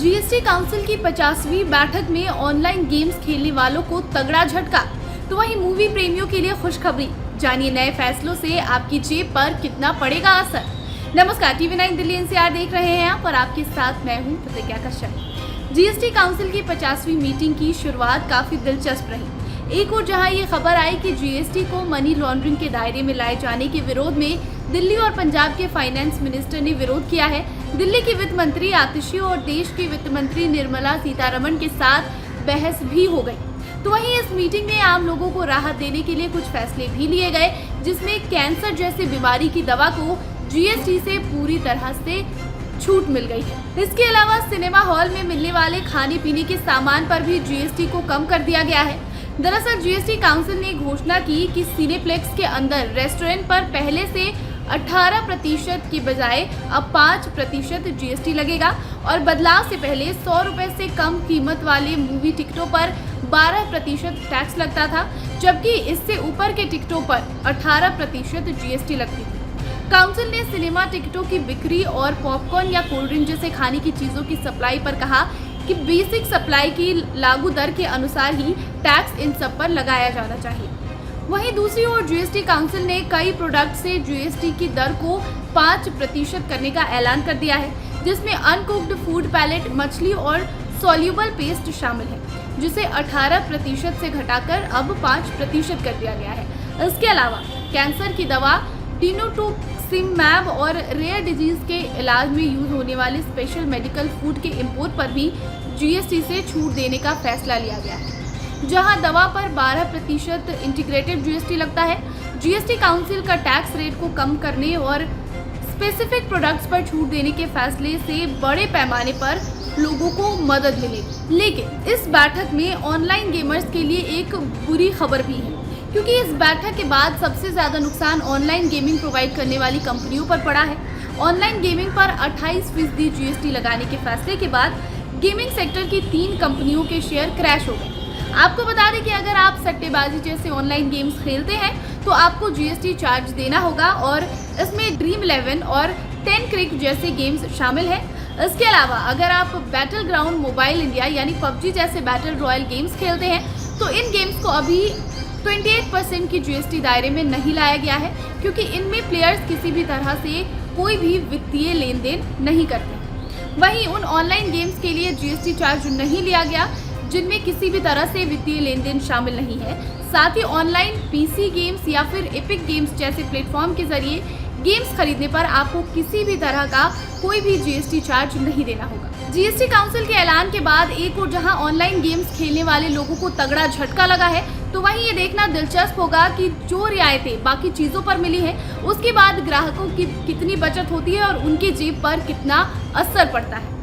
GST council की 50वीं बैठक में ऑनलाइन गेम्स खेलने वालों को तगड़ा झटका, तो वहीं मूवी प्रेमियों के लिए खुशखबरी। जानिए नए फैसलों से आपकी जेब पर कितना पड़ेगा असर। नमस्कार, TV9 दिल्ली NCR देख रहे हैं आप और आपके साथ मैं हूं प्रतिज्ञा कश्यप। जीएसटी काउंसिल की 50वीं मीटिंग की शुरुआत काफी दिलचस्प रही। एक और जहां ये खबर आई कि जीएसटी को मनी लॉन्ड्रिंग के दायरे में लाए जाने के विरोध में दिल्ली और पंजाब के फाइनेंस मिनिस्टर ने विरोध किया है। दिल्ली की वित्त मंत्री आतिशी और देश की वित्त मंत्री निर्मला सीतारमण के साथ बहस भी हो गई। तो वहीं इस मीटिंग में आम लोगों को राहत देने के लिए कुछ फैसले भी लिए गए, जिसमें कैंसर जैसी बीमारी की दवा को जीएसटी से पूरी तरह से छूट मिल गई है। इसके अलावा सिनेमा हॉल में मिलने वाले खाने पीने के सामान पर भी जीएसटी को कम कर दिया गया है। दरअसल जीएसटी काउंसिल ने घोषणा की कि सिनेप्लेक्स के अंदर रेस्टोरेंट पर पहले से 18% की बजाय अब 5% जीएसटी लगेगा और बदलाव से पहले 100 रुपए से कम कीमत वाले मूवी टिकटों पर 12% टैक्स लगता था, जबकि इससे ऊपर के टिकटों पर 18% जीएसटी लगती थी। काउंसिल ने सिनेमा टिकटों की बिक्री और पॉपकॉर्न या कोल्ड ड्रिंक जैसे खाने की चीजों की सप्लाई पर कहा कि बेसिक सप्लाई की लागू दर के अनुसार ही टैक्स इन सब पर लगाया जाना चाहिए। वहीं दूसरी ओर जीएसटी काउंसिल ने कई प्रोडक्ट से जीएसटी की दर को 5% करने का ऐलान कर दिया है, जिसमें अनकुक्ड फूड पैलेट, मछली और सॉल्यूबल पेस्ट शामिल है, जिसे 18% से घटाकर अब 5% कर दिया गया है। इसके अलावा कैंसर की दवा टिनुटुक्सिमैब और रेयर डिजीज के इलाज में यूज होने वाले स्पेशल मेडिकल फूड के इंपोर्ट पर भी जीएसटी से छूट देने का फैसला लिया गया है, जहां दवा पर 12% इंटीग्रेटेड जीएसटी लगता है। जीएसटी काउंसिल का टैक्स रेट को कम करने और स्पेसिफिक प्रोडक्ट्स पर छूट देने के फैसले से बड़े पैमाने पर लोगों को मदद मिलेगी। लेकिन इस बैठक में ऑनलाइन गेमर्स के लिए एक बुरी खबर भी है, क्योंकि इस बैठक के बाद सबसे ज्यादा नुकसान ऑनलाइन गेमिंग प्रोवाइड करने वाली कंपनियों पर पड़ा है। ऑनलाइन गेमिंग पर 28% जीएसटी लगाने के फैसले के बाद गेमिंग सेक्टर की 3 कंपनियों के शेयर क्रैश हो गए। आपको बता दें कि अगर आप सट्टेबाजी जैसे ऑनलाइन गेम्स खेलते हैं तो आपको जीएसटी चार्ज देना होगा और इसमें ड्रीम 11 और 10 क्रिक जैसे गेम्स शामिल हैं। इसके अलावा अगर आप बैटल ग्राउंड मोबाइल इंडिया यानी PUBG जैसे बैटल रॉयल गेम्स खेलते हैं तो इन गेम्स को अभी 28% की जीएसटी दायरे में नहीं लाया गया है, क्योंकि इनमें प्लेयर्स किसी भी तरह से कोई भी वित्तीय लेन देन नहीं करते। वहीं उन ऑनलाइन गेम्स के लिए जीएसटी चार्ज नहीं लिया गया जिनमें किसी भी तरह से वित्तीय लेन देन शामिल नहीं है। साथ ही ऑनलाइन पीसी गेम्स या फिर एपिक गेम्स जैसे प्लेटफॉर्म के जरिए गेम्स खरीदने पर आपको किसी भी तरह का कोई भी जीएसटी चार्ज नहीं देना होगा। जीएसटी काउंसिल के ऐलान के बाद एक और जहां ऑनलाइन गेम्स खेलने वाले लोगों को तगड़ा झटका लगा है, तो वहीं ये देखना दिलचस्प होगा कि जो रियायतें बाकी चीजों पर मिली है उसके बाद ग्राहकों की कितनी बचत होती है और उनकी जेब पर कितना असर पड़ता है।